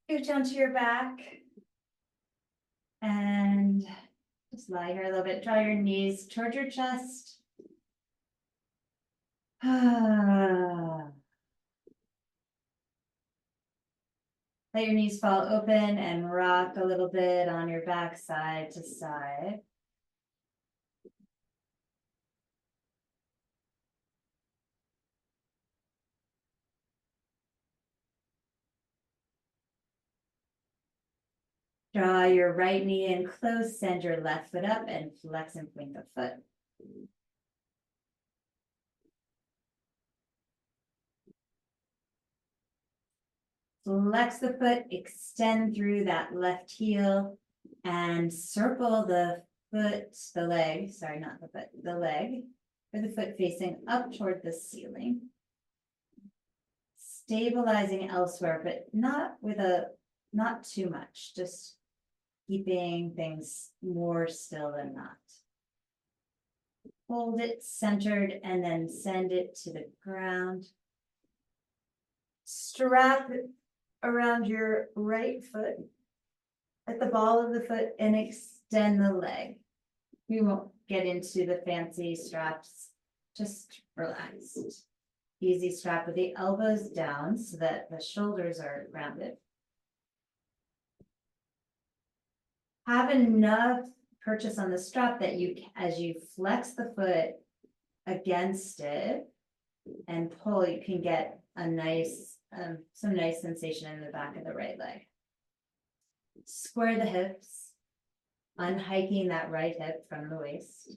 Go down to your back. And just lie here a little bit. Draw your knees toward your chest. Let your knees fall open and rock a little bit on your back side to side. Draw your right knee in close, send your left foot up and flex and point the foot. Flex the foot, extend through that left heel and circle the foot, the leg, sorry, not the foot, the leg, or the foot facing up toward the ceiling. Stabilizing elsewhere, but not too much, just keeping things more still than not. Hold it centered and then send it to the ground. Strap it around your right foot at the ball of the foot and extend the leg. We won't get into the fancy straps, just relaxed. Easy strap with the elbows down so that the shoulders are grounded. Have enough purchase on the strap that you, as you flex the foot against it and pull, you can get a nice, some nice sensation in the back of the right leg. Square the hips, unhiking that right hip from the waist.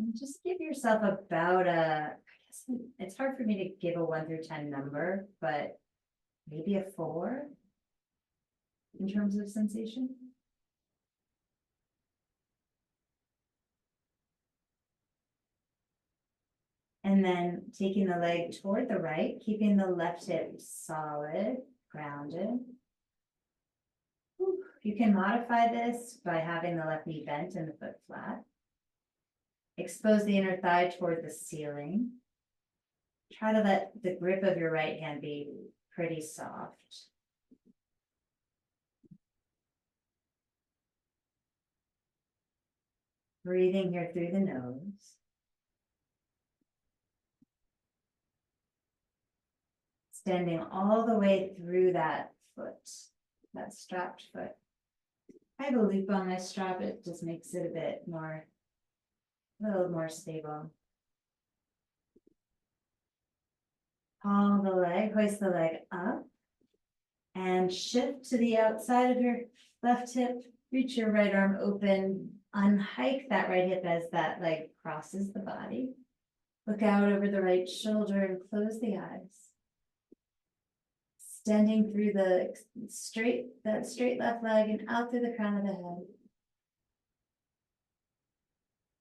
And just give yourself about I guess it's hard for me to give a 1 through 10 number, but maybe a 4 in terms of sensation. And then taking the leg toward the right, keeping the left hip solid, grounded. You can modify this by having the left knee bent and the foot flat. Expose the inner thigh toward the ceiling. Try to let the grip of your right hand be pretty soft. Breathing here through the nose. Extending all the way through that foot, that strapped foot. I have a loop on my strap, it just makes it a little more stable. Pull the leg, hoist the leg up, and shift to the outside of your left hip. Reach your right arm open, unhike that right hip as that leg crosses the body. Look out over the right shoulder and close the eyes. Extending through that straight left leg and out through the crown of the head.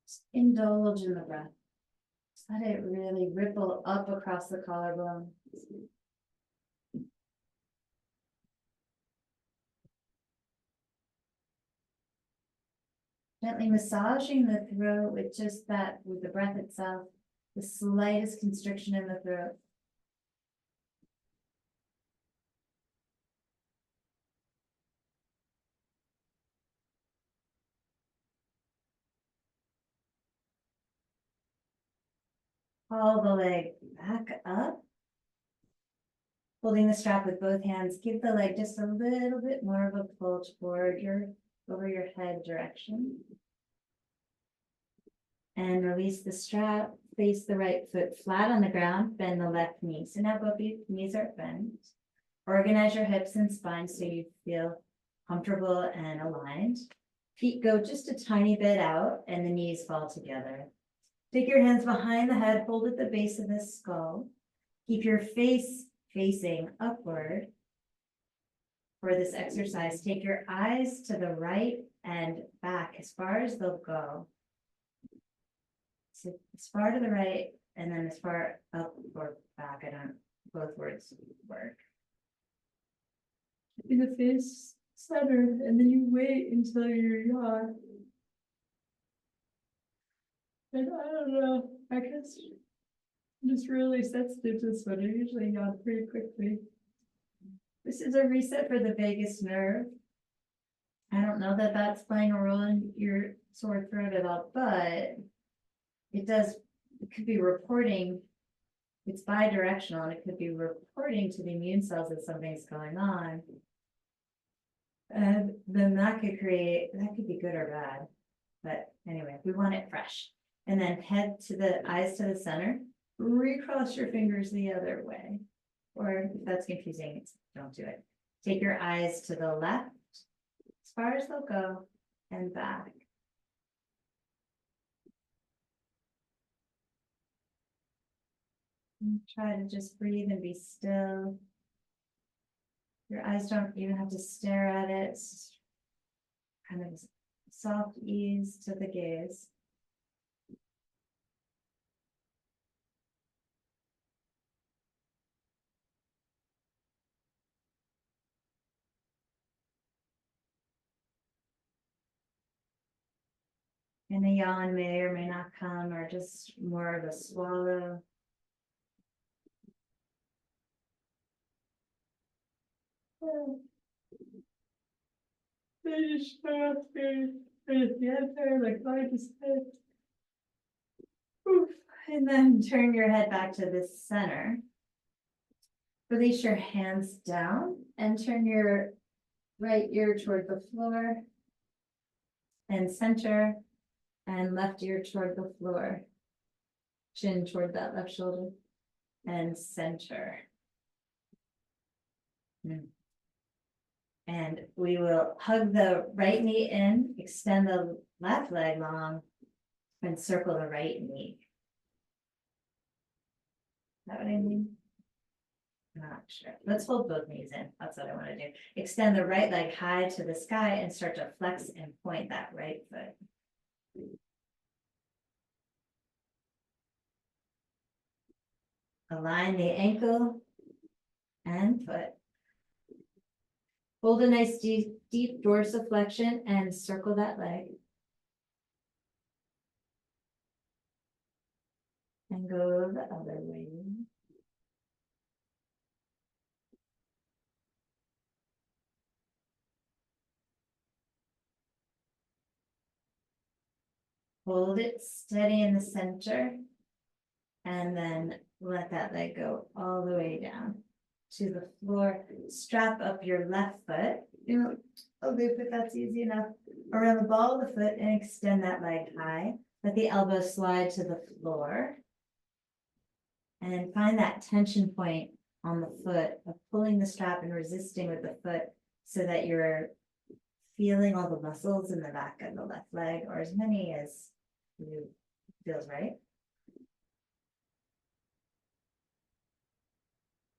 Just indulge in the breath. Just let it really ripple up across the collarbone. Gently massaging the throat with just that, with the breath itself, the slightest constriction in the throat. Pull the leg back up. Holding the strap with both hands, give the leg just a little bit more of a pull toward over your head direction. And release the strap, place the right foot flat on the ground, bend the left knee. So now both knees are bent. Organize your hips and spine so you feel comfortable and aligned. Feet go just a tiny bit out and the knees fall together. Take your hands behind the head, hold at the base of the skull. Keep your face facing upward for this exercise. Take your eyes to the right and back as far as they'll go. So as far to the right and then as far up or back. Both words work. In the face centered, and then you wait until you're yawn. And I don't know, I guess I'm just really sensitive to this one. I usually yawn pretty quickly. This is a reset for the vagus nerve. I don't know that that's playing a role in your sore throat at all, but it does, it could be reporting, it's bi-directional, and it could be reporting to the immune cells that something's going on. And then that could be good or bad. But anyway, we want it fresh. And then head to the eyes to the center, recross your fingers the other way. Or if that's confusing, don't do it. Take your eyes to the left, as far as they'll go, and back. And try to just breathe and be still. Your eyes don't even have to stare at it. It's just kind of soft ease to the gaze. And a yawn may or may not come, or just more of a swallow. Finish off there, like I just said. And then turn your head back to the center. Release your hands down and turn your right ear toward the floor and center, and left ear toward the floor. Chin toward that left shoulder and center. And we will hug the right knee in, extend the left leg long, and circle the right knee. Is that what I mean? Not sure. Let's hold both knees in. That's what I want to do. Extend the right leg high to the sky and start to flex and point that right foot. Align the ankle and foot. Hold a nice deep dorsiflexion and circle that leg. And go the other way. Hold it steady in the center. And then let that leg go all the way down to the floor. Strap up your left foot. A loop if that's easy enough. Around the ball of the foot and extend that leg high. Let the elbow slide to the floor. And find that tension point on the foot of pulling the strap and resisting with the foot so that you're feeling all the muscles in the back of the left leg, or as many as you feels right.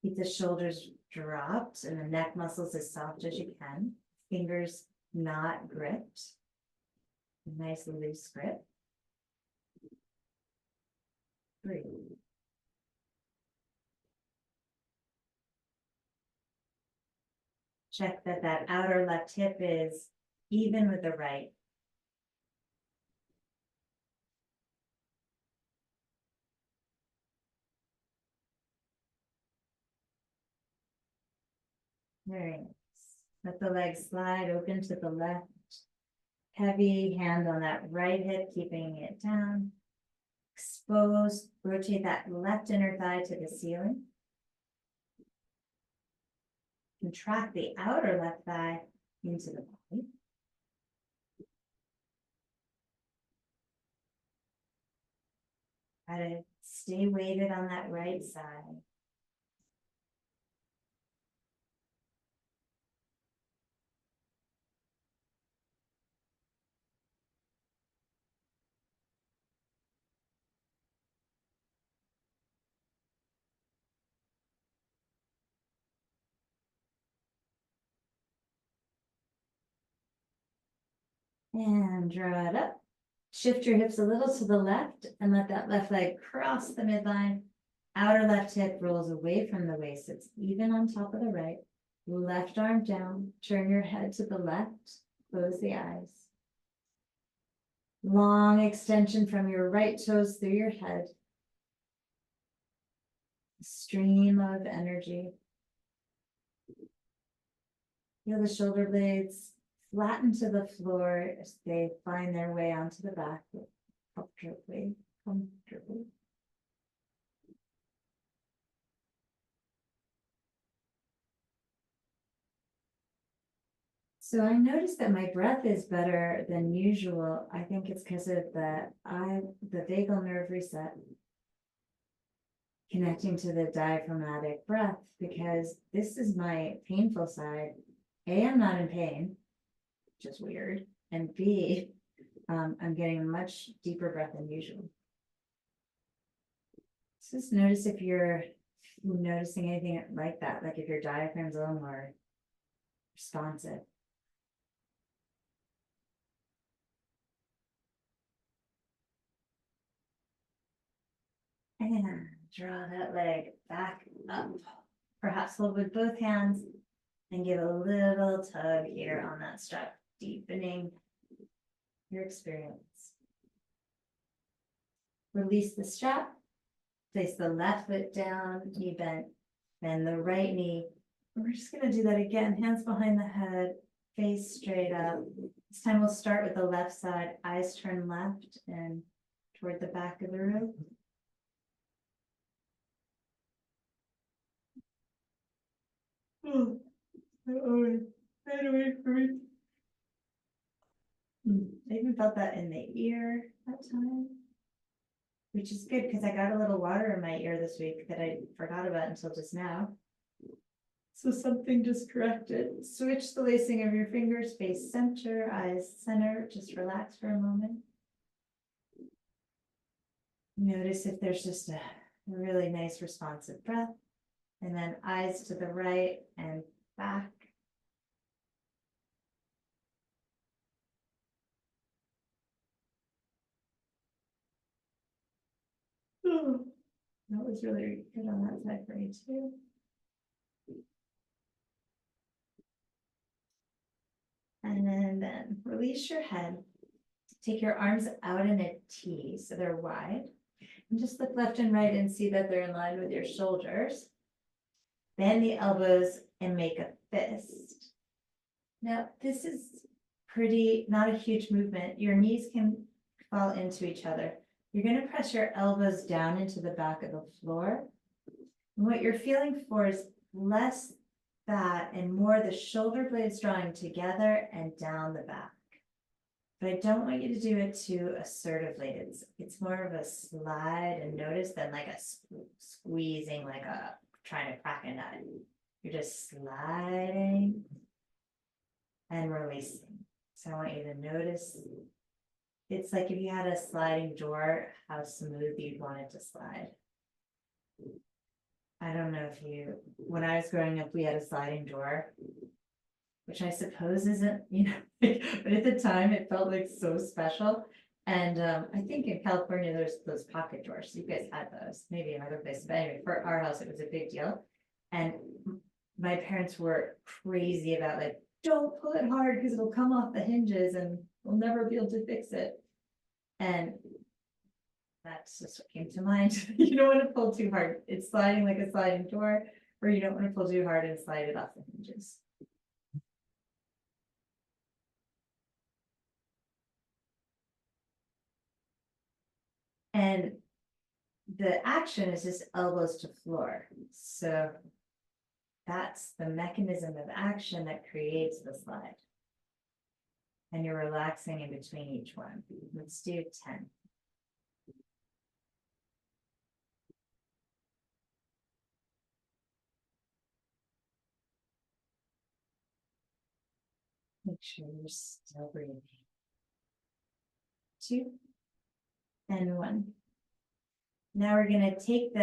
Keep the shoulders dropped and the neck muscles as soft as you can. Fingers not gripped. Nice loose grip. Breathe. Check that outer left hip is even with the right. Very nice. Let the legs slide open to the left. Heavy hand on that right hip, keeping it down. Expose, rotate that left inner thigh to the ceiling. Contract the outer left thigh into the body. Try to stay weighted on that right side. And draw it up. Shift your hips a little to the left and let that left leg cross the midline. Outer left hip rolls away from the waist. It's even on top of the right. Left arm down. Turn your head to the left. Close the eyes. Long extension from your right toes through your head. stream of energy. Feel the shoulder blades flatten to the floor as they find their way onto the back comfortably. So I noticed that my breath is better than usual. I think it's because of the vagal nerve reset connecting to the diaphragmatic breath, because this is my painful side. A, I'm not in pain, which is weird. And B, I'm getting a much deeper breath than usual. So just notice if you're noticing anything like that, like if your diaphragm's a little more responsive. And draw that leg back up. Perhaps hold with both hands and give a little tug here on that strap, deepening your experience. Release the strap. Place the left foot down, knee bent, bend the right knee. We're just going to do that again. Hands behind the head, face straight up. This time we'll start with the left side, eyes turn left and toward the back of the room. Oh, right away for me. I even felt that in the ear that time, which is good because I got a little water in my ear this week that I forgot about until just now. So something just corrected. Switch the lacing of your fingers, face center, eyes center. Just relax for a moment. Notice if there's just a really nice responsive breath. And then eyes to the right and back. That was really good on that side for me too. And then release your head. Take your arms out in a T so they're wide. And just look left and right and see that they're in line with your shoulders. Bend the elbows and make a fist. Now, this is not a huge movement. Your knees can fall into each other. You're going to press your elbows down into the back of the floor. And what you're feeling for is less that and more the shoulder blades drawing together and down the back. But I don't want you to do it too assertively. It's more of a slide and notice than like a squeezing, like a trying to crack a nut. You're just sliding and releasing. So I want you to notice. It's like if you had a sliding door, how smooth you'd want it to slide. I don't know when I was growing up, we had a sliding door, which I suppose isn't, but at the time it felt like so special. And I think in California, there's those pocket doors. You guys had those, maybe in other places. But anyway, for our house, it was a big deal. And my parents were crazy about like, don't pull it hard because it'll come off the hinges and we'll never be able to fix it. And that's just what came to mind. You don't want to pull too hard. It's sliding like a sliding door, or you don't want to pull too hard and slide it off the hinges. And the action is just elbows to floor. So that's the mechanism of action that creates the slide. And you're relaxing in between each one. Let's do 10. Make sure you're still breathing. 2 and 1. Now we're going to take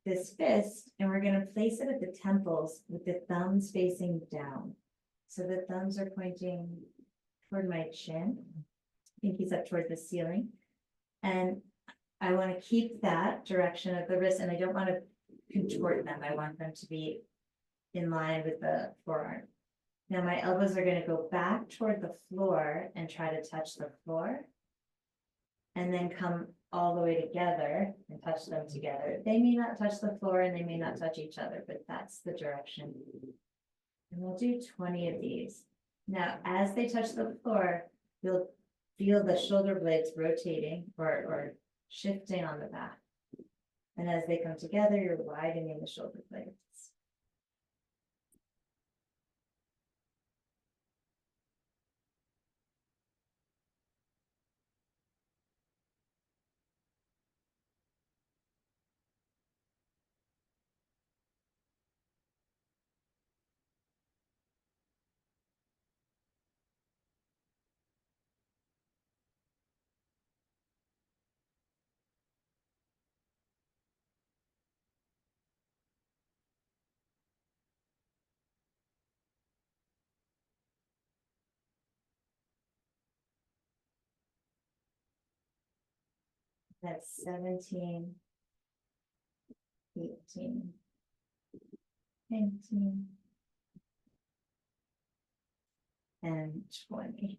this fist and we're going to place it at the temples with the thumbs facing down. So the thumbs are pointing toward my chin. Pinkies up toward the ceiling. And I want to keep that direction of the wrist, and I don't want to contort them. I want them to be in line with the forearm. Now my elbows are going to go back toward the floor and try to touch the floor. And then come all the way together and touch them together. They may not touch the floor and they may not touch each other, but that's the direction. And we'll do 20 of these. Now, as they touch the floor, you'll feel the shoulder blades rotating or shifting on the back. And as they come together, you're widening the shoulder blades. That's 17, 18, 19, and 20.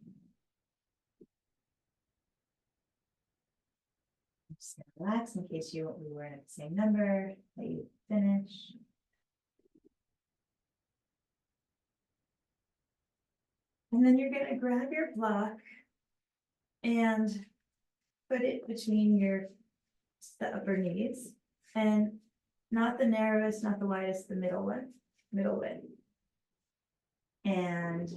Just gonna relax in case we weren't at the same number that you finish. And then you're gonna grab your block and put it between the upper knees, and not the narrowest, not the widest, the middle one, middle width. And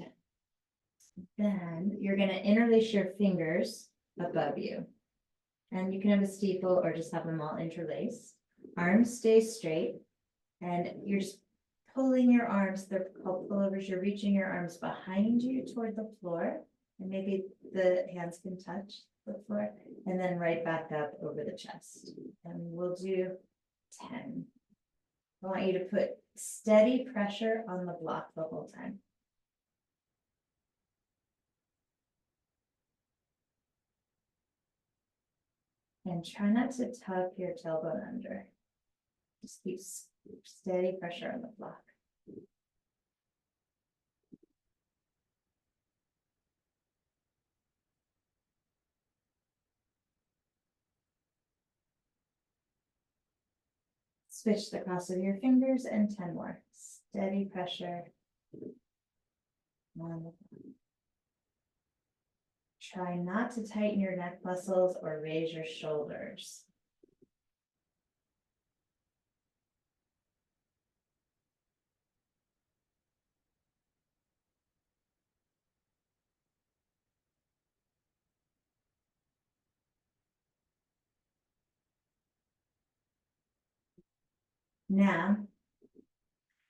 then you're gonna interlace your fingers above you. And you can have a steeple or just have them all interlaced. Arms stay straight, and you're just pulling your arms, they're called pullovers, you're reaching your arms behind you toward the floor, and maybe the hands can touch the floor, and then right back up over the chest. And we'll do 10. I want you to put steady pressure on the block the whole time. And try not to tuck your tailbone under. Just keep steady pressure on the block. Switch the cross of your fingers and 10 more. Steady pressure. Try not to tighten your neck muscles or raise your shoulders. Now,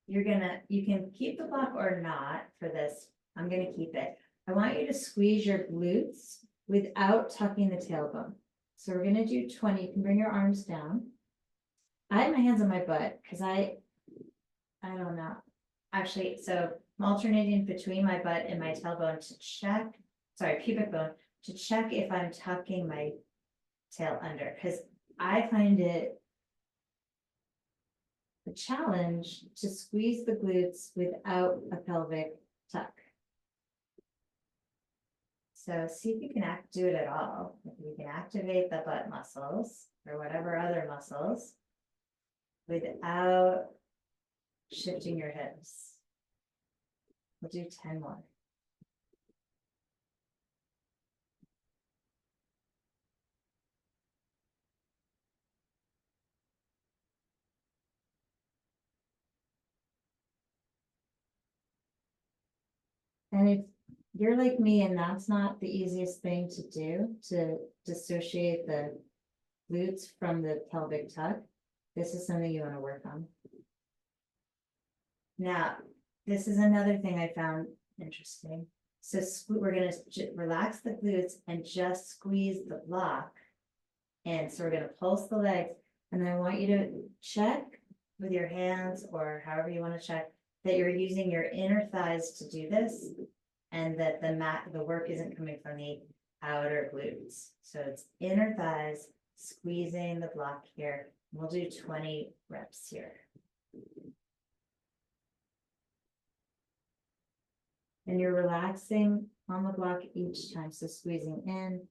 you can keep the block or not for this. I'm gonna keep it. I want you to squeeze your glutes without tucking the tailbone. So we're gonna do 20. You can bring your arms down. I have my hands on my butt because I don't know. Actually, so I'm alternating between my butt and my tailbone to check, pubic bone, to check if I'm tucking my tail under, because I find it a challenge to squeeze the glutes without a pelvic tuck. So see if you can do it at all. If you can activate the butt muscles or whatever other muscles without shifting your hips. We'll do 10 more. And if you're like me and that's not the easiest thing to do, to dissociate the glutes from the pelvic tuck, this is something you want to work on. Now, this is another thing I found interesting. So we're going to relax the glutes and just squeeze the block. And so we're going to pulse the legs. And I want you to check with your hands or however you want to check that you're using your inner thighs to do this, and that the work isn't coming from the outer glutes. So it's inner thighs squeezing the block here. We'll do 20 reps here. And you're relaxing on the block each time. So squeezing in,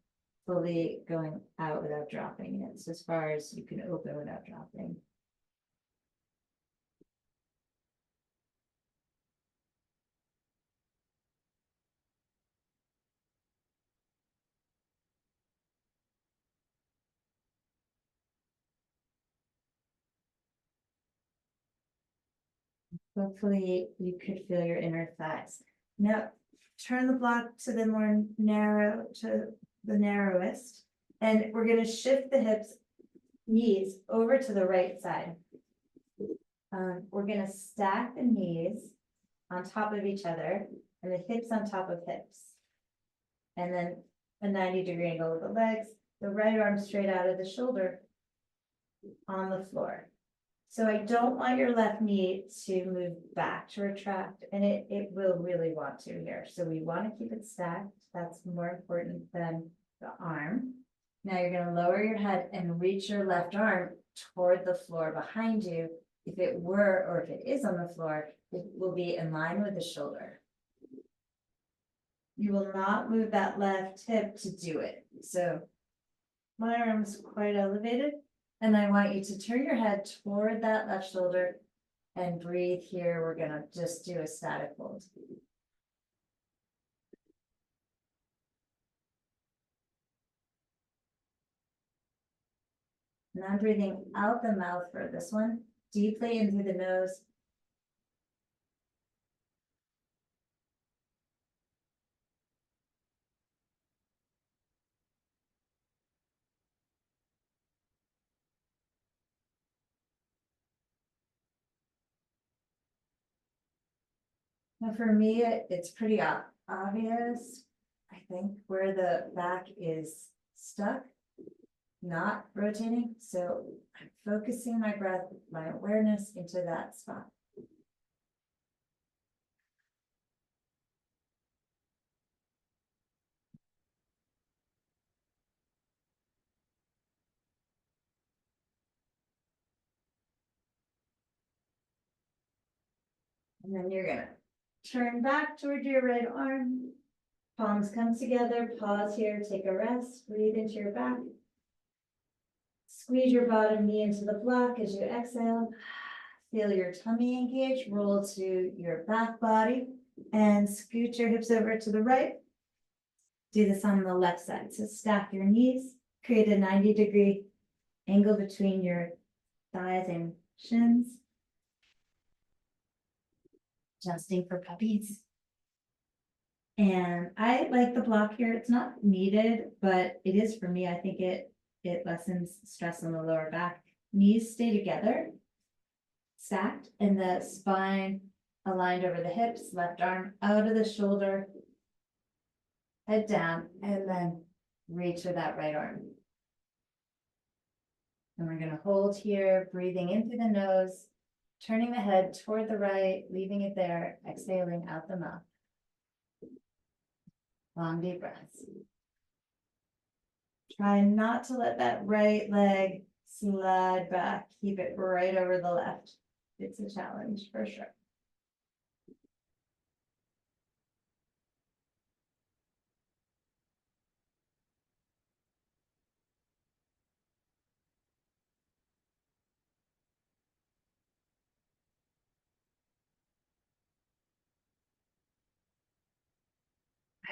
fully going out without dropping it. So as far as you can open without dropping. Hopefully you could feel your inner thighs. Now, turn the block to the more narrow, to the narrowest. And we're gonna shift the hips, knees over to the right side. We're gonna stack the knees on top of each other and the hips on top of hips. And then a 90-degree angle with the legs, the right arm straight out of the shoulder on the floor. So I don't want your left knee to move back to retract, and it will really want to here. So we want to keep it stacked. That's more important than the arm. Now you're going to lower your head and reach your left arm toward the floor behind you. If it were, or if it is on the floor, it will be in line with the shoulder. You will not move that left hip to do it. So my arm's quite elevated. And I want you to turn your head toward that left shoulder and breathe here. We're gonna just do a static hold. And I'm breathing out the mouth for this one, deeply in through the nose. Now for me, it's pretty obvious, I think, where the back is stuck, not rotating. So I'm focusing my breath, my awareness into that spot. And then you're gonna turn back toward your right arm. Palms come together, pause here, take a rest, breathe into your back. Squeeze your bottom knee into the block as you exhale. Feel your tummy engage, roll to your back body and scoot your hips over to the right. Do this on the left side. So stack your knees, create a 90-degree angle between your thighs and shins. Adjusting for puppies. And I like the block here. It's not needed, but it is for me. I think it lessens stress on the lower back. Knees stay together, stacked, and the spine aligned over the hips, left arm out of the shoulder, head down, and then reach with that right arm. And we're going to hold here, breathing in through the nose, turning the head toward the right, leaving it there, exhaling out the mouth. Long deep breaths. Try not to let that right leg slide back. Keep it right over the left. It's a challenge for sure.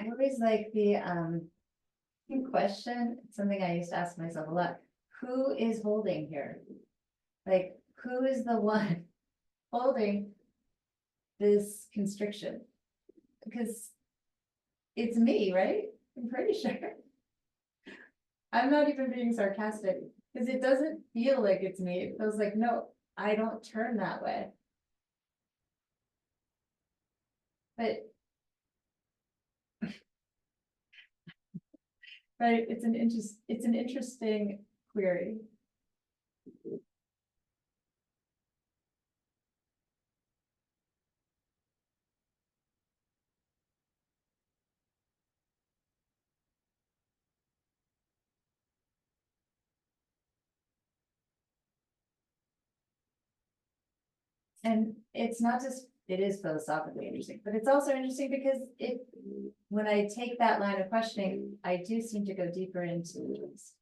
I always like the question, something I used to ask myself a lot. Who is holding here? Like, who is the one holding this constriction? Because it's me, right? I'm pretty sure. I'm not even being sarcastic because it doesn't feel like it's me. It feels like, no, I don't turn that way. But right, it's an interesting query. And it's not just it is philosophically interesting, but it's also interesting because when I take that line of questioning, I do seem to go deeper into this.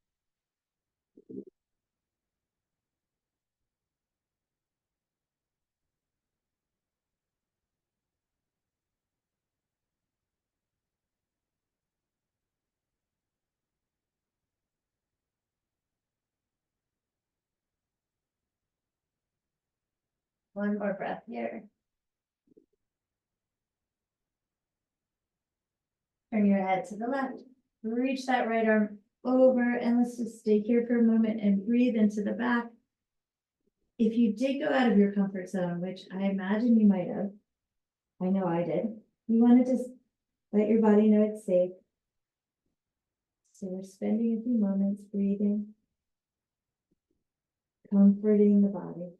One more breath here. Turn your head to the left. Reach that right arm over, and let's just stay here for a moment and breathe into the back. If you did go out of your comfort zone, which I imagine you might have, I know I did, you want to just let your body know it's safe. So we're spending a few moments breathing, comforting the body.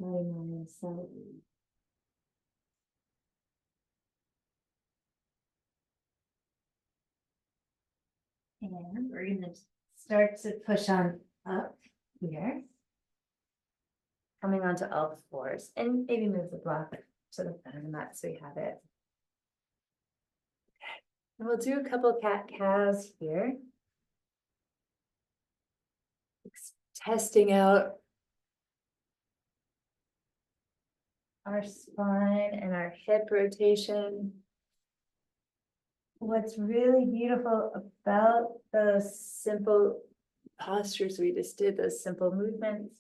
Body, mind, self. And we're going to start to push on up here. Coming onto all fours, and maybe move the block to the front of the mat so you have it. And we'll do a couple cat-cows here. Testing out our spine and our hip rotation. What's really beautiful about those simple postures we just did, those simple movements,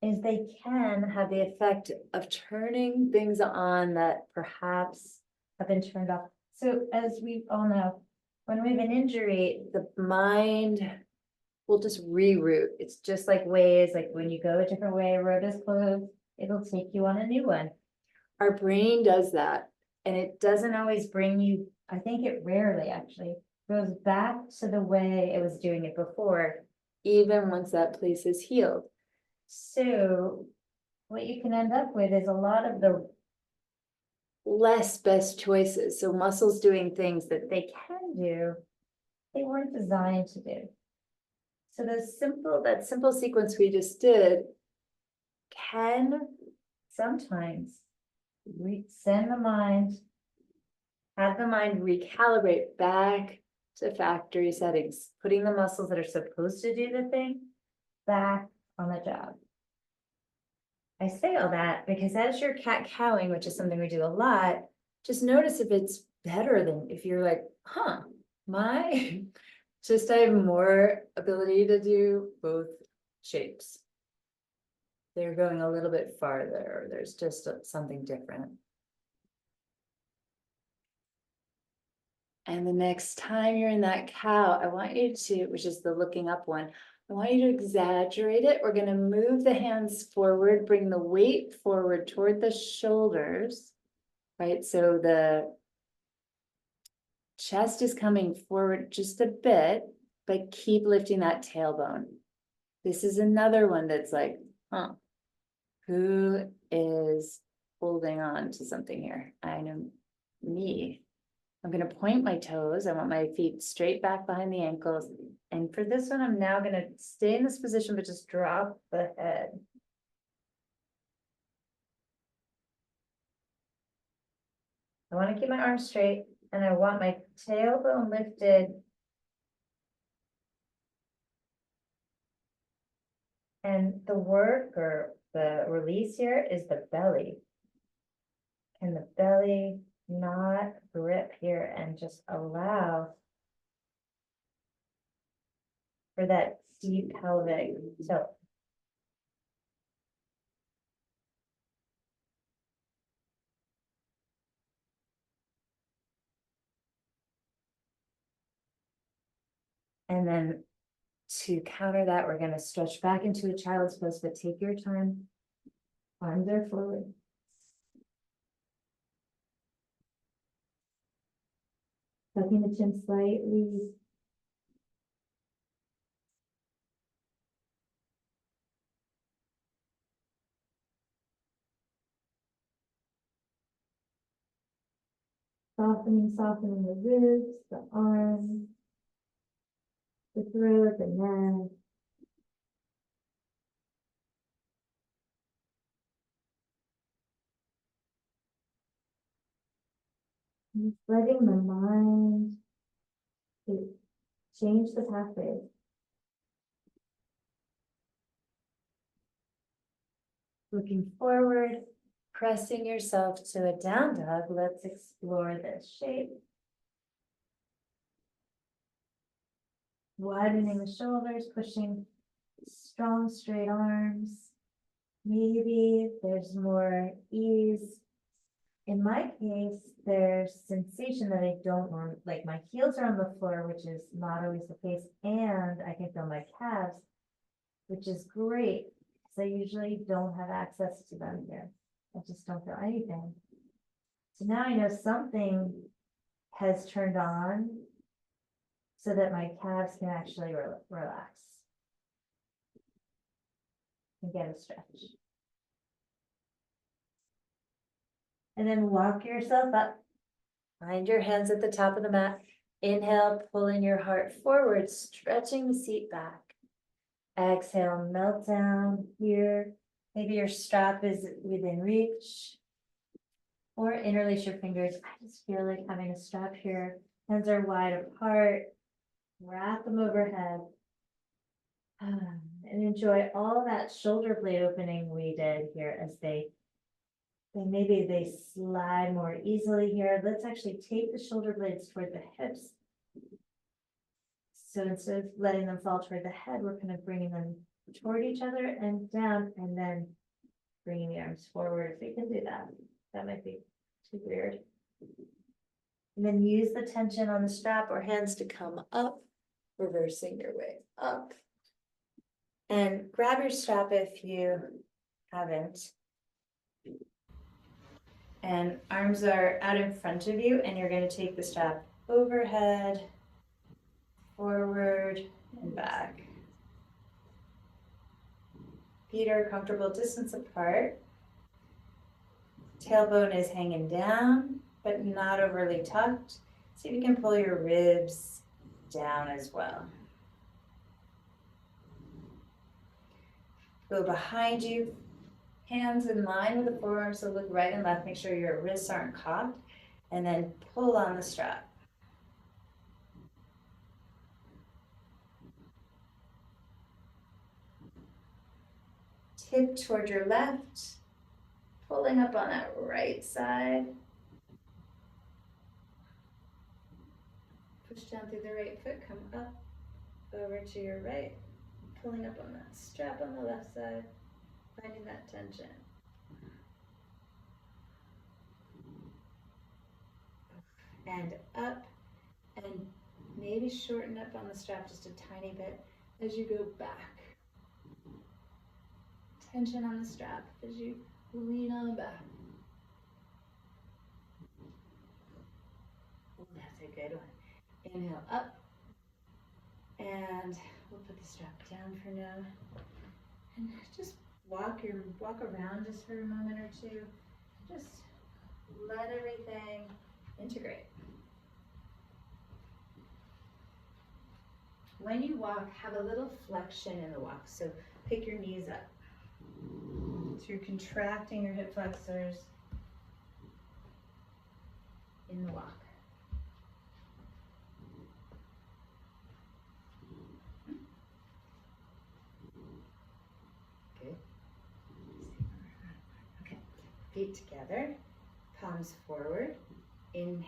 is they can have the effect of turning things on that perhaps have been turned off. So as we all know, when we have an injury, the mind will just reroute. It's just like ways, like when you go a different way, a road is closed, it'll take you on a new one. Our brain does that, and it doesn't always bring you, I think it rarely actually goes back to the way it was doing it before, even once that place is healed. So what you can end up with is a lot of the less best choices. So muscles doing things that they can do, they weren't designed to do. So that simple sequence we just did can sometimes send the mind, have the mind recalibrate back to factory settings, putting the muscles that are supposed to do the thing back on the job. I say all that because as you're cat-cowing, which is something we do a lot, just notice if it's better than if you're like, I have more ability to do both shapes. They're going a little bit farther. There's just something different. And the next time you're in that cow, I want you to, which is the looking up one, I want you to exaggerate it. We're going to move the hands forward, bring the weight forward toward the shoulders, right? So the chest is coming forward just a bit, but keep lifting that tailbone. This is another one that's like, who is holding on to something here? I know me. I'm going to point my toes. I want my feet straight back behind the ankles. And for this one, I'm now going to stay in this position, but just drop the head. I want to keep my arms straight, and I want my tailbone lifted. And the work or the release here is the belly. Can the belly not grip here and just allow for that deep pelvic tilt? And then to counter that, we're going to stretch back into a child's pose, but take your time. Arms are forward. Tucking the chin slightly. Softening the ribs, the arms, the throat, the neck. Just letting the mind to change the pathway. Looking forward, pressing yourself to a down dog. Let's explore this shape. Widening the shoulders, pushing strong straight arms. Maybe there's more ease. In my case, there's sensation that I don't want, like my heels are on the floor, which is not always the case, and I can feel my calves, which is great, because I usually don't have access to them here. I just don't feel anything. So now I know something has turned on so that my calves can actually relax and get a stretch. And then walk yourself up. Find your hands at the top of the mat. Inhale, pulling your heart forward, stretching the seat back. Exhale, melt down here. Maybe your strap is within reach. Or interlace your fingers. I just feel like having a strap here. Hands are wide apart. Wrap them overhead. And enjoy all that shoulder blade opening we did here as maybe they slide more easily here. Let's actually take the shoulder blades toward the hips. So instead of letting them fall toward the head, we're kind of bringing them toward each other and down, and then bringing the arms forward. If we can do that, that might be too weird. And then use the tension on the strap or hands to come up, reversing your way up. And grab your strap if you haven't. And arms are out in front of you, and you're going to take the strap overhead, forward, and back. Feet are a comfortable distance apart. Tailbone is hanging down, but not overly tucked. See if you can pull your ribs down as well. Go behind you. Hands in line with the forearms, so look right and left. Make sure your wrists aren't cocked. And then pull on the strap. Tip toward your left. Pulling up on that right side. Push down through the right foot. Come up over to your right. Pulling up on that strap on the left side. Finding that tension. And up, and maybe shorten up on the strap just a tiny bit as you go back. Tension on the strap as you lean on back. That's a good one. Inhale up, and we'll put the strap down for now. And just walk around just for a moment or two. Just let everything integrate. When you walk, have a little flexion in the walk. So pick your knees up. So you're contracting your hip flexors in the walk. Good. Okay. Feet together, palms forward. And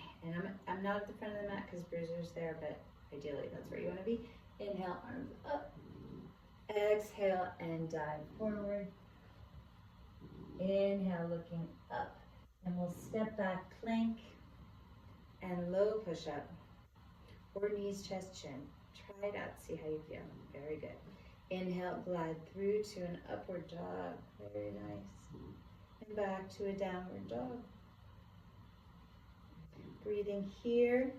I'm not at the front of the mat because Bruiser's there, but ideally that's where you want to be. Inhale, arms up. Exhale and dive forward. Inhale, looking up. And we'll step back, plank, and low push up. Or knees, chest, chin. Try it out, see how you feel. Very good. Inhale, glide through to an upward dog. Very nice. And back to a downward dog. Breathing here.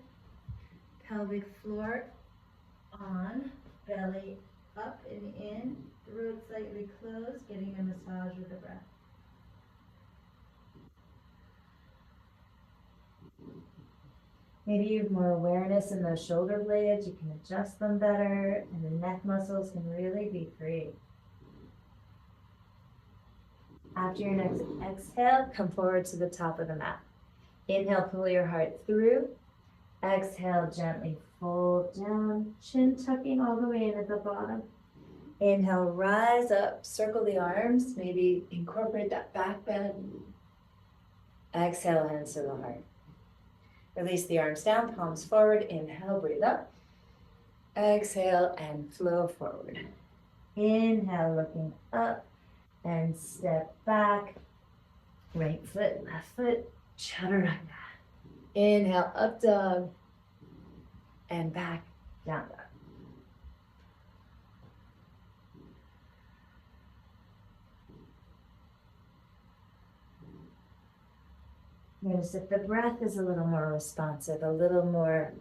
Pelvic floor on, belly up and in, throat slightly closed, getting a massage with the breath. Maybe you have more awareness in those shoulder blades, you can adjust them better, and the neck muscles can really be free. After your next exhale, come forward to the top of the mat. Inhale, pull your heart through. Exhale, gently fold down, chin tucking all the way in at the bottom. Inhale, rise up, circle the arms, maybe incorporate that back bend. Exhale, hands to the heart. Release the arms down, palms forward. Inhale, breathe up. Exhale and flow forward. Inhale, looking up and step back. Right foot, left foot, chaturanga. Inhale, up dog and back, down dog. Notice if the breath is a little more responsive, a little more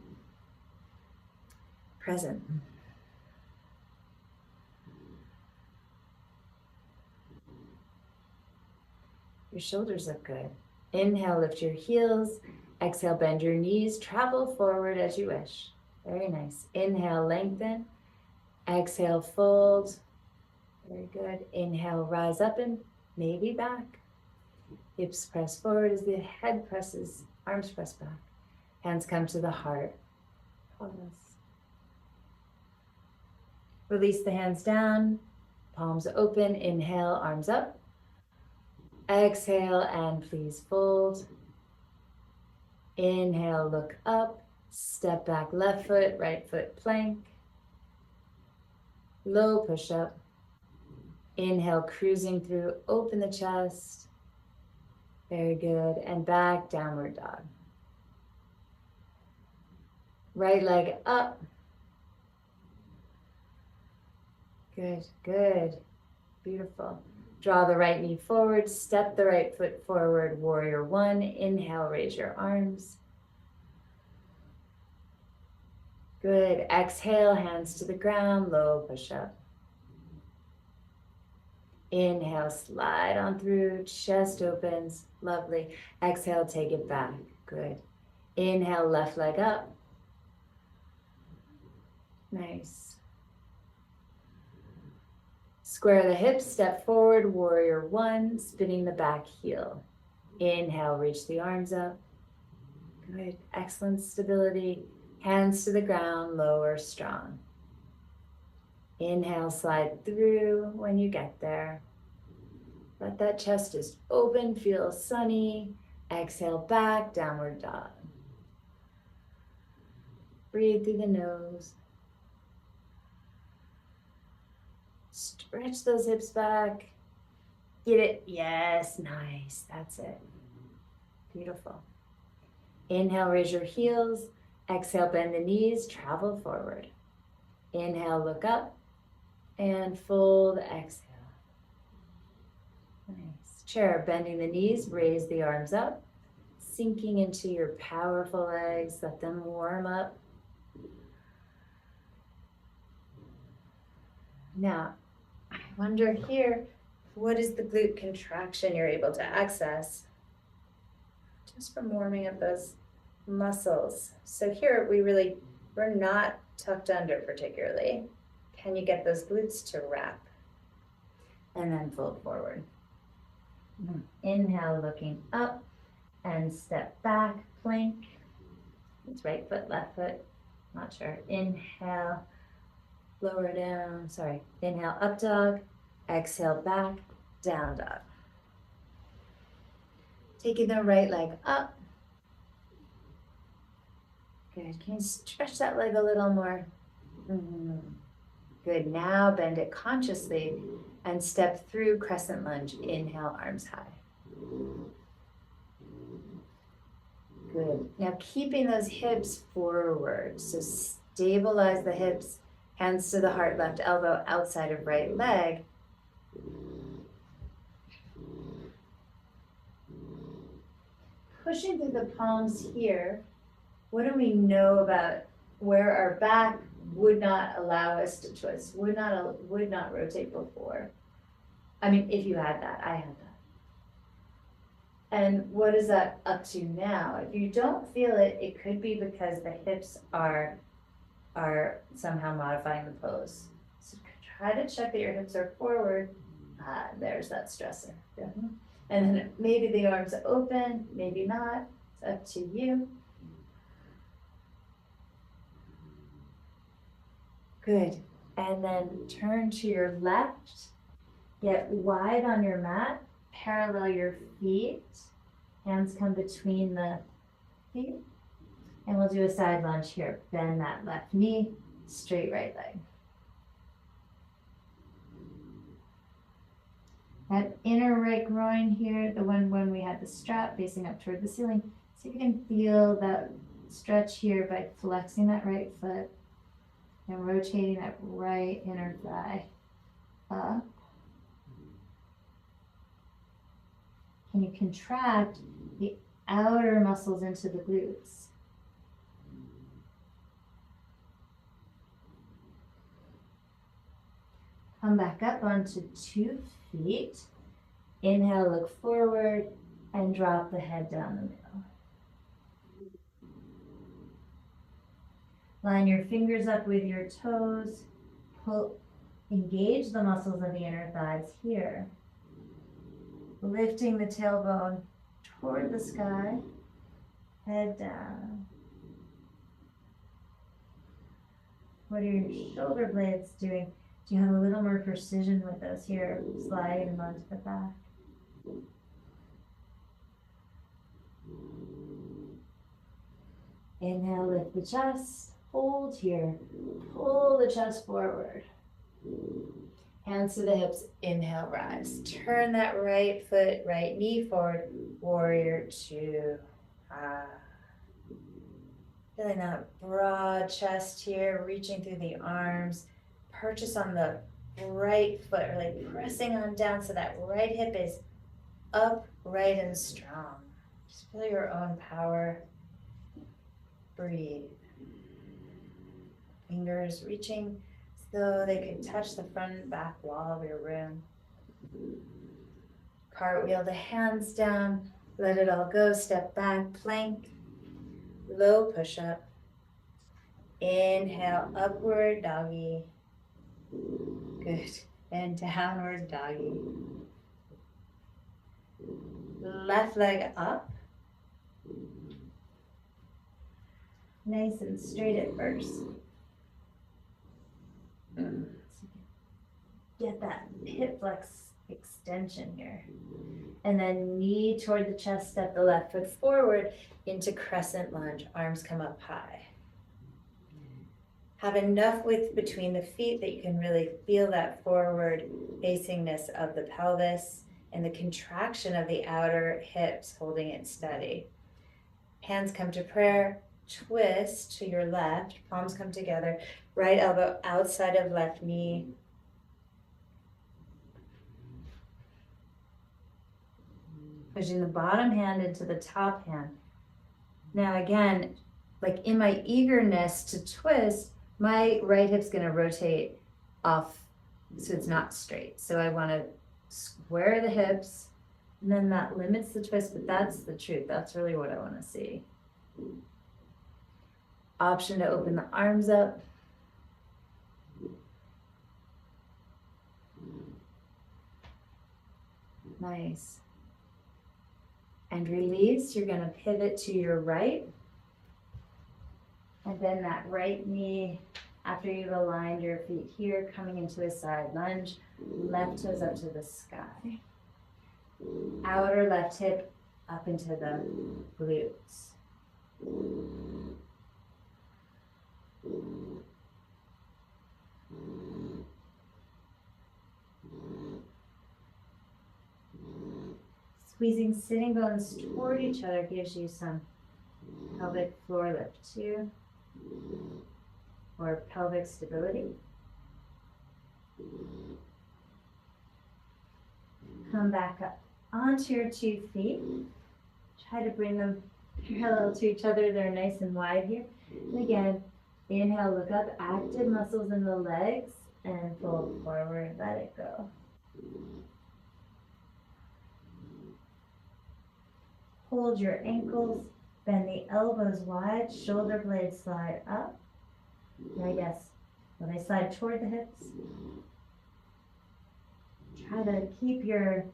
present. Your shoulders look good. Inhale, lift your heels. Exhale, bend your knees. Travel forward as you wish. Very nice. Inhale, lengthen. Exhale, fold. Very good. Inhale, rise up and maybe back. Hips press forward as the head presses, arms press back. Hands come to the heart. Pause. Release the hands down, palms open. Inhale, arms up. Exhale, and please fold. Inhale, look up. Step back, left foot, right foot plank. Low push up. Inhale, cruising through, open the chest. Very good. And back, downward dog. Right leg up. Good, good. Beautiful. Draw the right knee forward, step the right foot forward, warrior one. Inhale, raise your arms. Good. Exhale, hands to the ground, low push up. Inhale, slide on through, chest opens, lovely. Exhale, take it back, good. Inhale, left leg up. Nice. Square the hips, step forward, warrior one, spinning the back heel. Inhale, reach the arms up. Good, excellent stability. Hands to the ground, lower strong. Inhale, slide through when you get there. Let that chest just open, feel sunny. Exhale back, downward dog. Breathe through the nose. Stretch those hips back. Get it? Yes, nice. That's it. Beautiful. Inhale, raise your heels. Exhale, bend the knees, travel forward. Inhale, look up. And fold, exhale. Nice. Chair, bending the knees, raise the arms up. Sinking into your powerful legs, let them warm up. Now, I wonder here, what is the glute contraction you're able to access? Just from warming up those muscles. So here, we're not tucked under particularly. Can you get those glutes to wrap? And then fold forward. Inhale, looking up and step back, plank. It's right foot, left foot, not sure. Inhale, lower down, sorry. Inhale, up dog. Exhale, back, down dog. Taking the right leg up. Good, can you stretch that leg a little more? Good, now bend it consciously and step through crescent lunge. Inhale, arms high. Good, now keeping those hips forward. So stabilize the hips, hands to the heart, left elbow outside of right leg. Pushing through the palms here. What do we know about where our back would not allow us to twist, would not rotate before? I mean, if you had that, I had that. And what is that up to now? If you don't feel it, it could be because the hips are somehow modifying the pose. So try to check that your hips are forward. There's that stressor. And then maybe the arms open, maybe not. up to you. Good. And then turn to your left. Get wide on your mat. Parallel your feet. Hands come between the feet. And we'll do a side lunge here. Bend that left knee, straight right leg. That inner right groin here, the one when we had the strap facing up toward the ceiling. See if you can feel that stretch here by flexing that right foot and rotating that right inner thigh up. Can you contract the outer muscles into the glutes? Come back up onto 2 feet. Inhale, look forward, and drop the head down the middle. Line your fingers up with your toes. Engage the muscles of the inner thighs here. Lifting the tailbone toward the sky, head down. What are your shoulder blades doing? Do you have a little more precision with those here, sliding them onto the back? Inhale, lift the chest, hold here, pull the chest forward. Hands to the hips, inhale, rise. Turn that right foot, right knee forward, warrior 2. Feeling that broad chest here, reaching through the arms. Purchase on the right foot, really pressing on down so that right hip is upright and strong. Just feel your own power. Breathe. Fingers reaching so they can touch the front and back wall of your room. Cartwheel the hands down, let it all go, step back, plank, low push-up. Inhale, upward doggy. Good. And downward doggy. Left leg up. Nice and straight at first. Get that hip flex extension here. And then knee toward the chest, step the left foot forward into crescent lunge. Arms come up high. Have enough width between the feet that you can really feel that forward facingness of the pelvis and the contraction of the outer hips, holding it steady. Hands come to prayer, twist to your left, palms come together, right elbow outside of left knee. Pushing the bottom hand into the top hand. Now again, like in my eagerness to twist, my right hip's gonna rotate off so it's not straight. So I wanna square the hips, and then that limits the twist, but that's the truth. That's really what I wanna see. Option to open the arms up. Nice. And release, you're gonna pivot to your right. And then that right knee, after you've aligned your feet here, coming into a side lunge, left toes up to the sky. Outer left hip up into the glutes. Squeezing sitting bones toward each other gives you some pelvic floor lift too, or pelvic stability. Come back up onto your 2 feet. Try to bring them parallel to each other. They're nice and wide here. And again, inhale, look up, active muscles in the legs, and fold forward, let it go. Hold your ankles, bend the elbows wide, shoulder blades slide up. And I guess when they slide toward the hips, try to keep your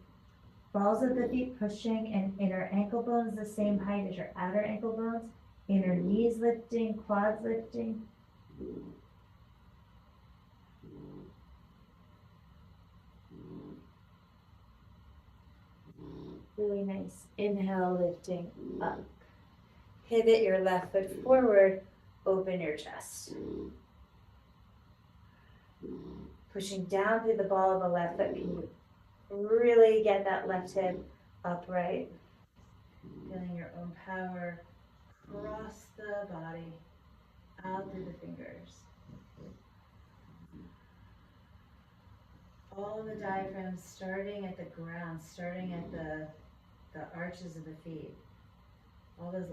balls of the feet pushing, and inner ankle bones the same height as your outer ankle bones. Inner knees lifting, quads lifting. Really nice. Inhale, lifting up. Pivot your left foot forward, open your chest. Pushing down through the ball of the left foot. Can you really get that left hip upright? Feeling your own power across the body, out through the fingers. All the diaphragm starting at the ground, starting at the arches of the feet. All those,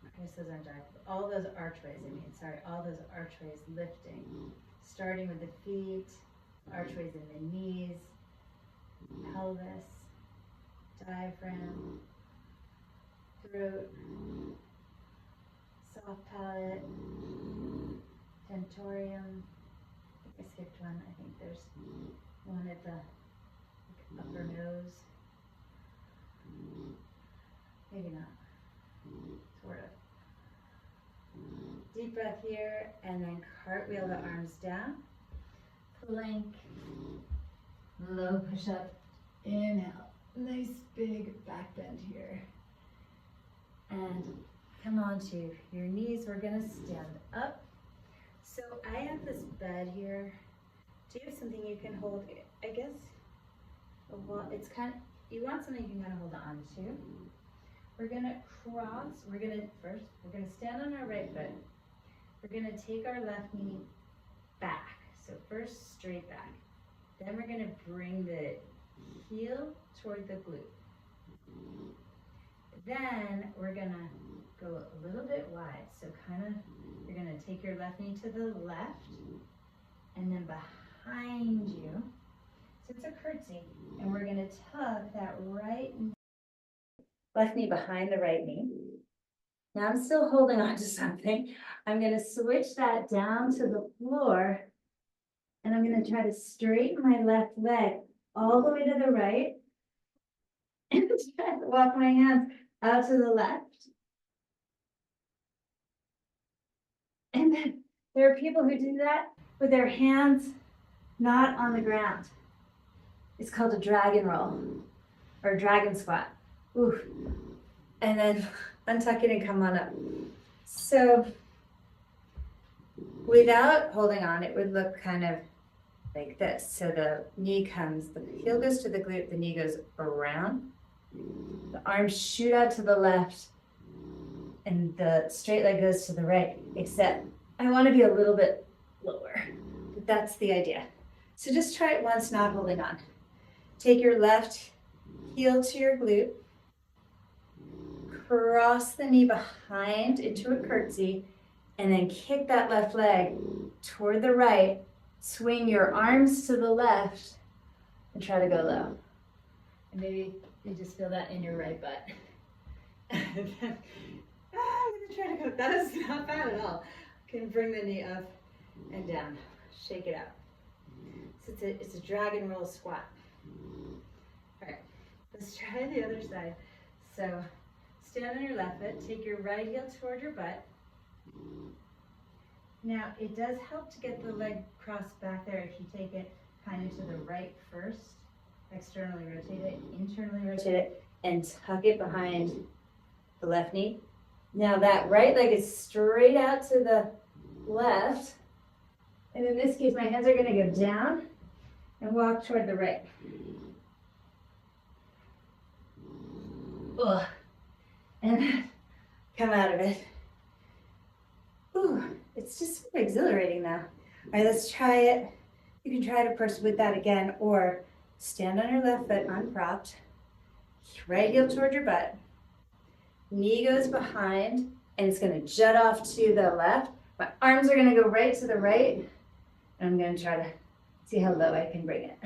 I guess those aren't diaphragm, all those archways, all those archways lifting. Starting with the feet, archways in the knees, pelvis, diaphragm, throat, soft palate, tentorium. I skipped one. I think there's one at the upper nose. Maybe not. Sort of. Deep breath here, and then cartwheel the arms down. Plank. Low push up. Inhale. Nice big back bend here. And come on to your knees. We're going to stand up. So I have this bed here. Do you have something you can hold? I guess, well, it's kind of, you want something you can kind of hold on to. We're going to cross. We're going to stand on our right foot. We're going to take our left knee back. So first straight back. Then we're going to bring the heel toward the glute. Then we're going to go a little bit wide. So kind of, you're going to take your left knee to the left and then behind you. So it's a curtsy. And we're going to tug that left knee behind the right knee. Now I'm still holding on to something. I'm going to switch that down to the floor, and I'm going to try to straighten my left leg all the way to the right and try to walk my hands out to the left. And then there are people who do that with their hands not on the ground. It's called a dragon roll or dragon squat. Ooh. And then untuck it and come on up. So without holding on, it would look kind of like this. So the knee comes, the heel goes to the glute, the knee goes around. The arms shoot out to the left and the straight leg goes to the right, except I want to be a little bit lower. But that's the idea. So just try it once, not holding on. Take your left heel to your glute. Cross the knee behind into a curtsy, and then kick that left leg toward the right. Swing your arms to the left and try to go low. And maybe you just feel that in your right butt. I'm gonna try to go. That is not bad at all. Can bring the knee up and down. Shake it out. So it's a dragon roll squat. All right, let's try the other side. So stand on your left foot, take your right heel toward your butt. Now, it does help to get the leg crossed back there if you take it kind of to the right first. Externally rotate it, internally rotate it, and tuck it behind the left knee. Now that right leg is straight out to the left. And in this case, my hands are gonna go down and walk toward the right. Ugh. And then come out of it. Ooh, it's just so exhilarating now. All right, let's try it. You can try it, of course, with that again, or stand on your left foot unpropped, right heel toward your butt, knee goes behind, and it's gonna jut off to the left. My arms are gonna go right to the right, and I'm gonna try to see how low I can bring it.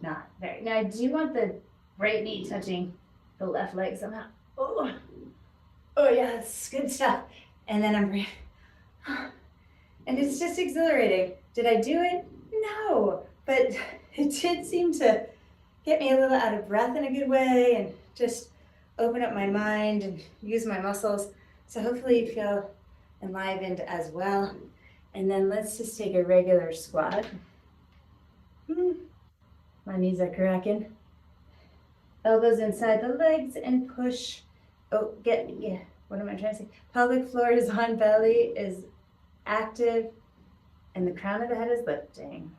Not very. Now I do want the right knee touching the left leg somehow. Oh, yeah, that's good stuff. And then I'm, and it's just exhilarating. Did I do it? No, but it did seem to get me a little out of breath in a good way and just open up my mind and use my muscles. So hopefully you feel enlivened as well. And then let's just take a regular squat. My knees are cracking. Elbows inside the legs and push. Oh, what am I trying to say? Pelvic floor is on, belly is active, and the crown of the head is lifting.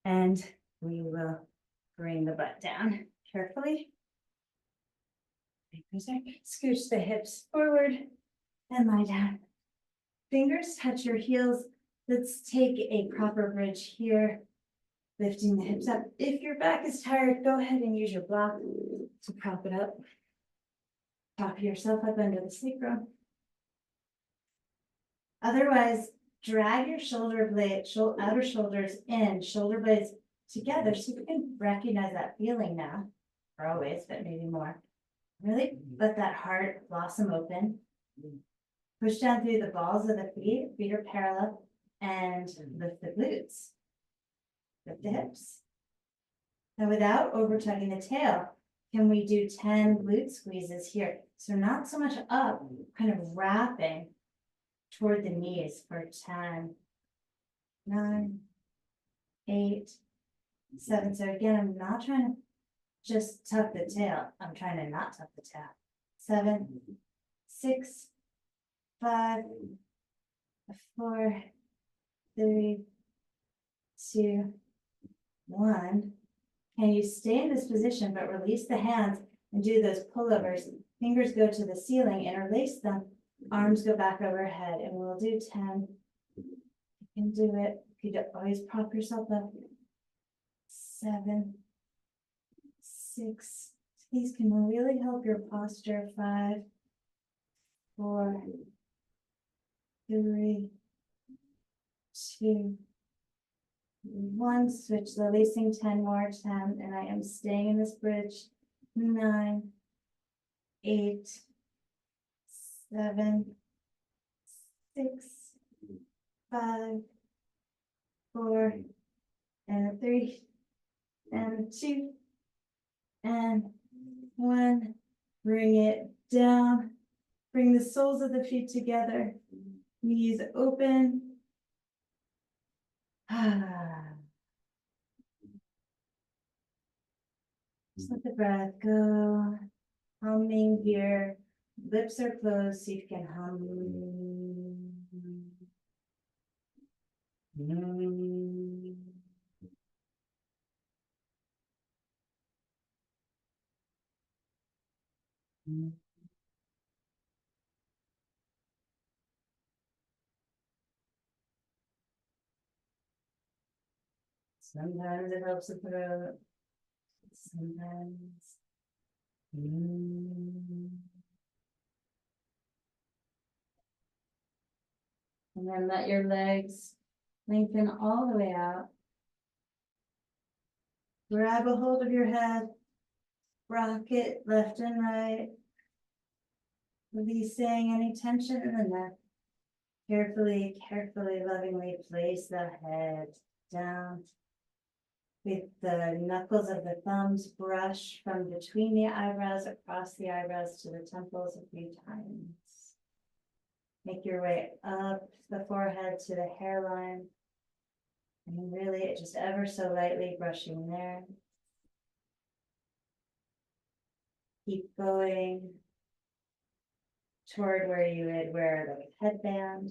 And we will bring the butt down carefully. Scooch the hips forward and lie down. Fingers touch your heels. Let's take a proper bridge here, lifting the hips up. If your back is tired, go ahead and use your block to prop it up. Prop yourself up under the sacrum. Otherwise, drag your shoulder blade, outer shoulders in, shoulder blades together, so you can recognize that feeling now, or always, but maybe more. Really let that heart blossom open. Push down through the balls of the feet, feet are parallel, and lift the glutes. Lift the hips. Now without over tucking the tail, can we do 10 glute squeezes here? So not so much up, kind of wrapping toward the knees for 10, 9, 8, 7. So again, I'm not trying to just tuck the tail. I'm trying to not tuck the tail. 7, 6, 5, 4, 3, 2, 1. Can you stay in this position, but release the hands and do those pullovers? Fingers go to the ceiling, interlace them, arms go back overhead, and we'll do 10. You can do it. You could always prop yourself up. 7, 6. These can really help your posture. 5, 4, 3, 2, 1. Switch the lacing. 10 more. 10, and I am staying in this bridge. 9, 8, 7, 6, 5, 4, and 3, and 2, and 1. Bring it down. Bring the soles of the feet together. Knees open. Just let the breath go. Humming here. Lips are closed, so you can hum. Sometimes it helps the throat. Sometimes. And then let your legs lengthen all the way out. Grab a hold of your head. Rock it left and right. Releasing any tension in the neck. Carefully, lovingly place the head down. With the knuckles of the thumbs, brush from between the eyebrows across the eyebrows to the temples a few times. Make your way up the forehead to the hairline. And really just ever so lightly brushing there. Keep going toward where you would wear like a headband,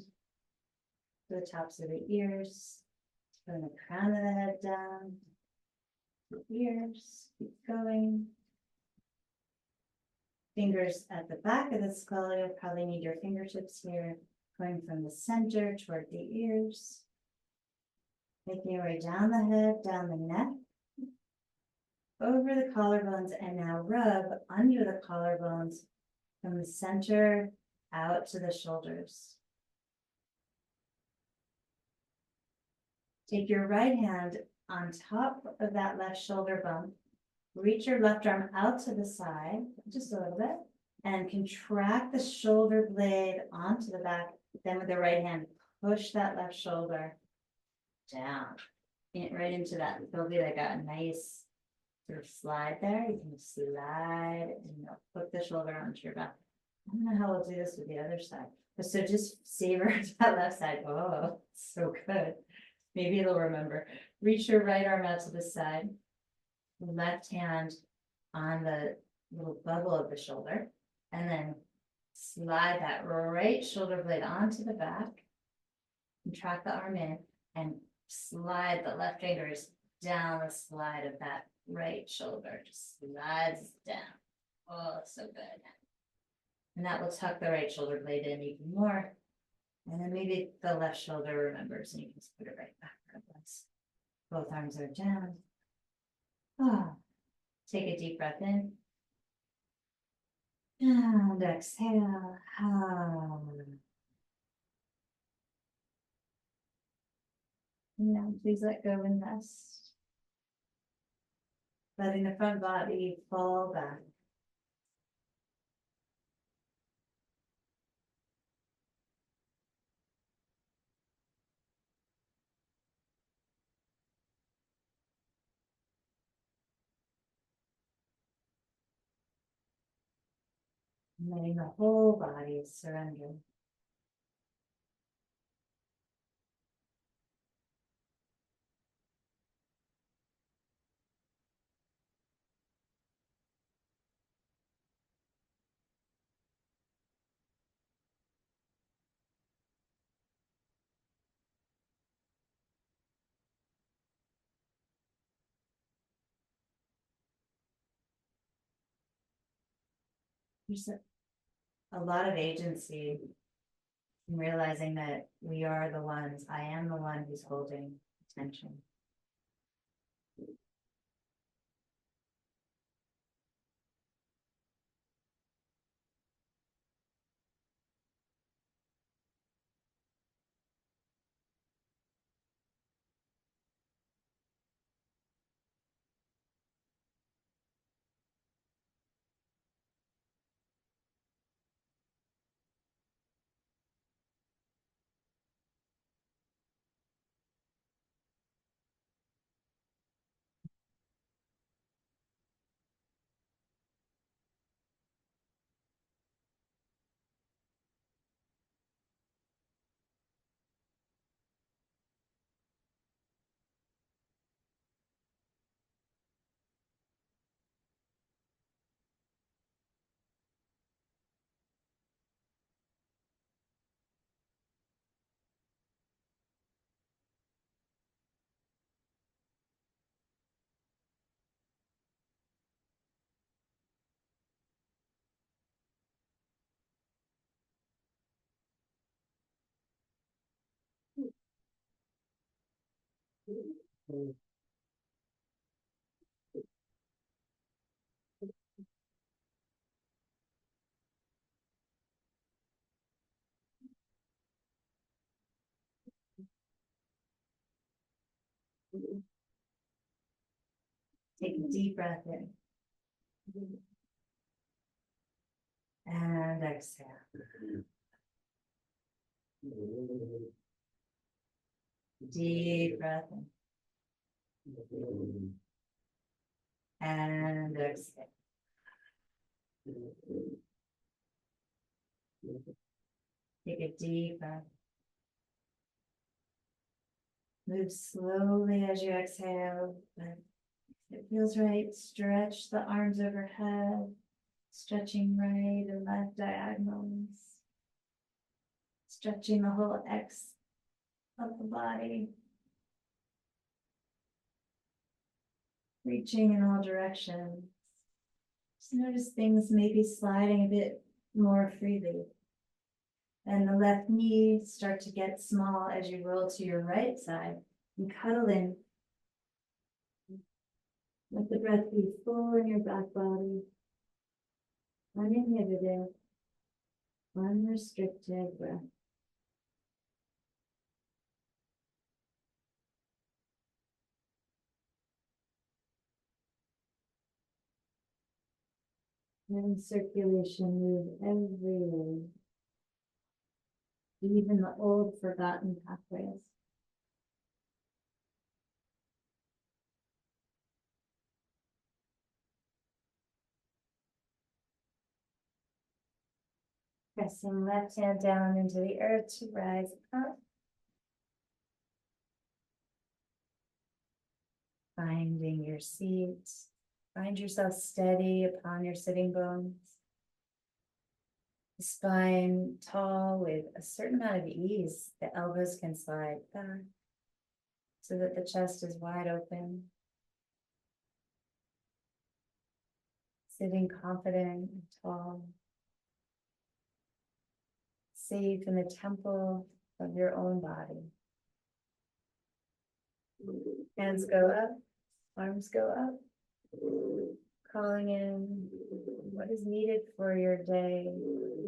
to the tops of the ears, from the crown of the head down, the ears, keep going. Fingers at the back of the skull, you'll probably need your fingertips here, going from the center toward the ears. Making your way down the head, down the neck, over the collarbones, and now rub under the collarbones from the center out to the shoulders. Take your right hand on top of that left shoulder bump. Reach your left arm out to the side, just a little bit. And contract the shoulder blade onto the back. Then with the right hand, push that left shoulder down. Right into that. There'll be like a nice sort of slide there. You can slide and hook the shoulder onto your back. I don't know how we'll do this with the other side. But so just savor that left side. Oh, so good. Maybe it'll remember. Reach your right arm out to the side. Left hand on the little bubble of the shoulder. And then slide that right shoulder blade onto the back. Contract the arm in and slide the left fingers down the slide of that right shoulder. Just slides down. Oh, so good. And that will tuck the right shoulder blade in even more. And then maybe the left shoulder remembers and you can just put it right back where it was. Both arms are down. Oh. Take a deep breath in. And exhale. Now please let go and rest. Letting the front body fall back. Letting the whole body surrender. There's a lot of agency in realizing that we are the ones, I am the one who's holding attention. Take a deep breath in. And exhale. Deep breath in. And exhale. Take a deep breath. Move slowly as you exhale. But if it feels right, stretch the arms overhead, stretching right and left diagonals, stretching the whole X of the body, reaching in all directions. Just notice things maybe sliding a bit more freely. And the left knee start to get small as you roll to your right side and cuddle in. Let the breath be full in your back body. Uninhibited, unrestricted breath. And circulation move everywhere. Even the old forgotten pathways. Pressing left hand down into the earth to rise up. Finding your seat. Find yourself steady upon your sitting bones. The spine tall with a certain amount of ease. The elbows can slide back so that the chest is wide open. Sitting confident and tall. Safe in the temple of your own body. Hands go up, arms go up. Calling in what is needed for your day,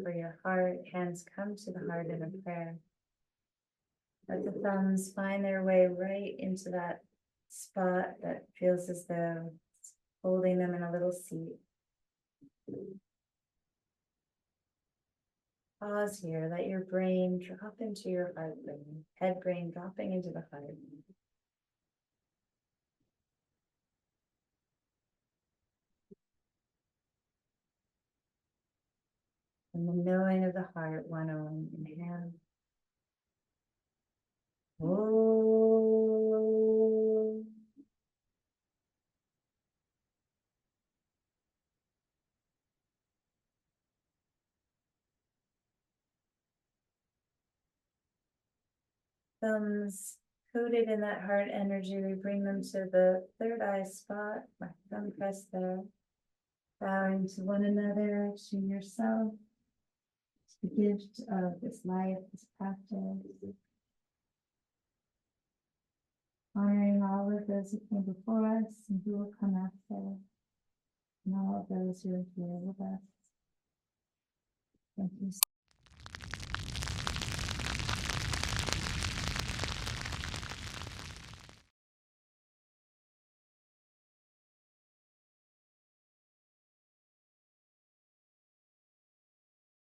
for your heart. Hands come to the heart in a prayer. Let the thumbs find their way right into that spot that feels as though it's holding them in a little seat. Pause here, let your brain drop into your heart brain, head brain dropping into the heart. And the knowing of the heart, one on, inhale. Oh. Thumbs coated in that heart energy, we bring them to the third eye spot. Thumb press there. Bowing to one another, to yourself, to the gift of this life, this practice. Honoring all of those who came before us and who will come after, and all of those who are here with us. Thank you.